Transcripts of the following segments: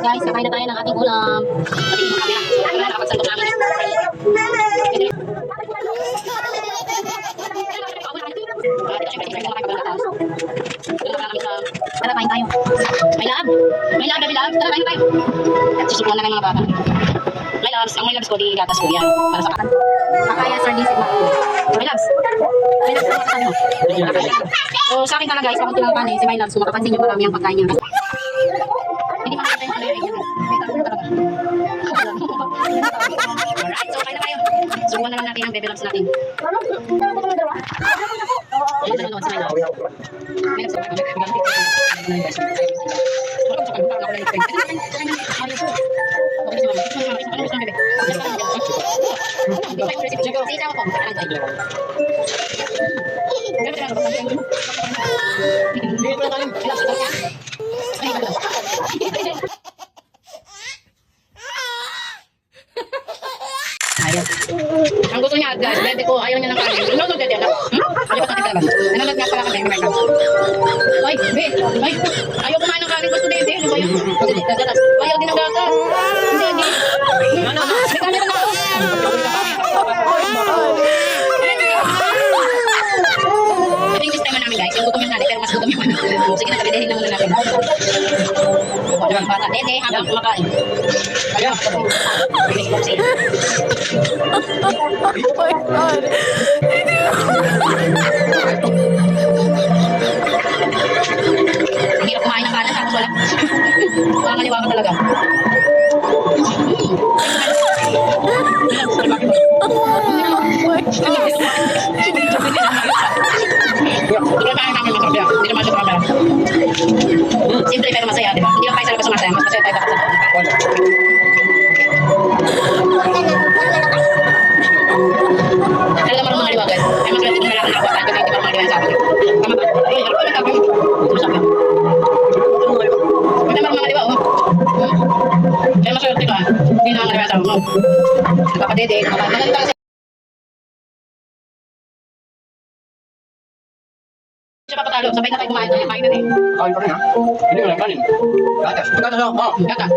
Guys, kakain na tayo ng ating ulam. Pati yung camera. Kaya na nakapagsandok namin. Tara, kain tayo. May lab. May lab, may lab. Tara, kain tayo. Susubukan na ng mga bata. May labs. Ang may labs ko, di gatas ko yan. Para sa kanan. Makaya sardines at makaya. May labs. May labs. So, sa akin talaga guys, kakunti lang kanin. Si may labs, makapansin nyo marami ang pagkain niya. Hindi makakita yung kalayo. May talaga talaga. Alright, so kain na tayo. Subukan na lang natin ang baby labs natin. Ayan na lang sa may labs. May labs ako. Ang gusto niya guys, bebe ko, ayaw niya ng kanin. Nanonood din yan. Ayaw pa talaga. Nanonood nga pala kami. Ay, be. Ay, ayaw kumain ng kanin. Gusto din. Ano ba yun? Ayaw din ng gatas. Hindi. Ano? May kanin na ako. Ito yung sistema namin guys. Yung gutom yung natin, pero mas gutom yung ano. Sige na, kabidehin naman na natin. Bata, dede, habang kumakain. Ayaw. Oh my God. Ang hirap kumain ng kanin, tapos wala. Pangaliwa ka talaga. Simple pero masaya, di ba? Hindi lang tayo sa labas masaya, mas masaya tayo dapat sa loob. Talaga marunong mga liwagan. Ay mas relative na lang ang nakawa tayo kasi hindi marunong mga liwagan sa akin. Tama ba? Ay, harap ko lang sabi. Masarap yan. Hindi marunong mga liwa, oh. Kaya maswerte ka. Hindi na mga liwagan sa akin, oh. Nagpapadede, maganda kasi. Siya papatalo, sabay na tayo kumain tayo, kain na eh. Kain pa rin ha? Hindi mo lang kanin. Gatas. Gatas ako. Oo. Gatas.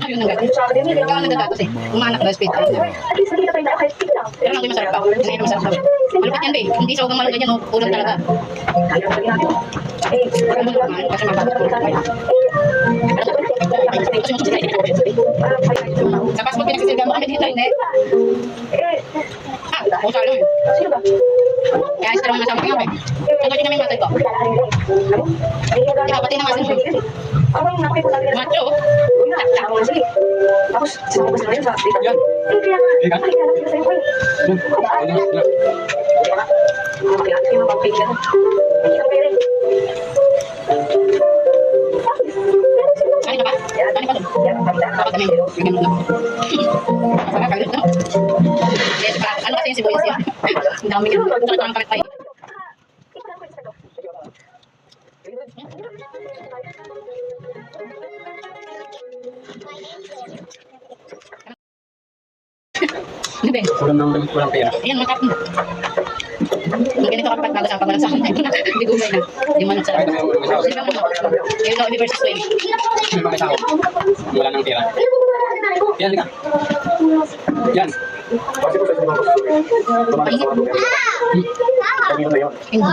Ayun ang gatas. Ikaw ang nagagatas eh. Umanak na speed. Pero lang kayo masarap pa. Hindi masarap pa. Malupit yan be. Hindi sa ugang malunggan yan. Ulam talaga. Kasi mababat ko. Sa passport pinagsisilga mo kami dito, hindi? Kung salo eh. Kaya isa lang masama ko nga eh. Sagot yun namin matay ko. Ikaw pati na masin mo. Macho. Tapos, sinabi ko sila yun sa hospital. Yan. Kaya nakikilala sila sa'yo. Makilala kayo ng pagpigyan. Hindi ka pere. Kani ka ba? Kani pa doon? Dapat kami. Bigyan mo lang. Masarap kayo doon. Ano kasi yung sibuyas yan? Ang dami yan. Ito ang kapit tayo. Ano ba? Kulang ng damit, kulang pera. Ayan, matap mo. Ang ganito kapag nagsasahan pag nagsasahan tayo na. Hindi gumay na. Hindi man nagsarap. Hindi ba mo? Yung Lobby versus Wayne. May mga tao. Wala ng pera. Yan, lika. Yan. Hindi.